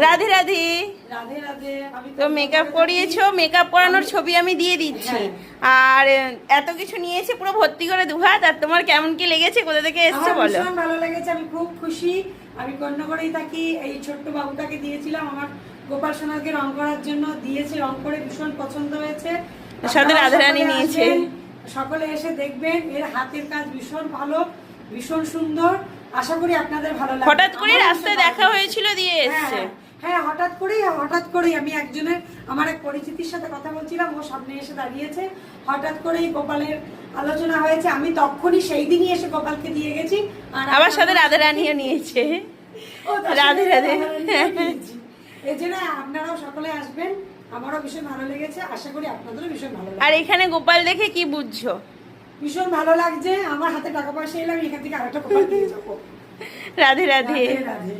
রাধে রাধে। রাধে রাধে। তো makeup করিয়েছো, makeup করানোর ছবি আমি দিয়ে দিচ্ছি। আর এত কিছু নিয়েছে পুরো ভর্তি করে দুহাত। আর তোমার কেমন কি লেগেছে, কোথা থেকে এসছো বলো? ভীষণ ভালো লেগেছে, আমি খুব খুশি। আমি কন্যাগড়েই থাকি, এই ছোট্ট বাবুটাকে দিয়েছিলাম আমার গোপাল সোনাকে রং করার জন্য, দিয়েছি, রং করে ভীষণ পছন্দ হয়েছে। সাথে রাধারানী নিয়েছে। সকলে এসে দেখবেন, এর হাতের কাজ ভীষণ ভালো, ভীষণ সুন্দর। আশা করি আপনাদের ভালো লাগবে। হঠাৎ করে রাস্তায় দেখা হয়েছিল দিয়ে এসছে। হ্যাঁ, হঠাৎ করেই আমি একজনের, আমার এক পরিচিতির সাথে কথা বলছিলাম, ও সামনে এসে দাঁড়িয়েছে। হঠাৎ করেই গোপালের আলোচনা হয়েছে, আমি তখনই সেই দিনই এসে গোপালকে দিয়ে গেছি। আর আবার সাথে রাধারানীও নিয়েছে। রাধে রাধে। এই জন্য আপনারাও সকলে আসবেন, আমারও ভীষণ ভালো লেগেছে, আশা করি আপনাদেরও ভীষণ ভালো লাগবে। আর এখানে গোপাল দেখে কি বুঝছো? ভীষণ ভালো লাগছে, আমার হাতে টাকা পয়সা এলাম, এখান থেকে আরেকটা গোপাল দিয়ে যাবো। রাধে রাধে। রাধে রাধে।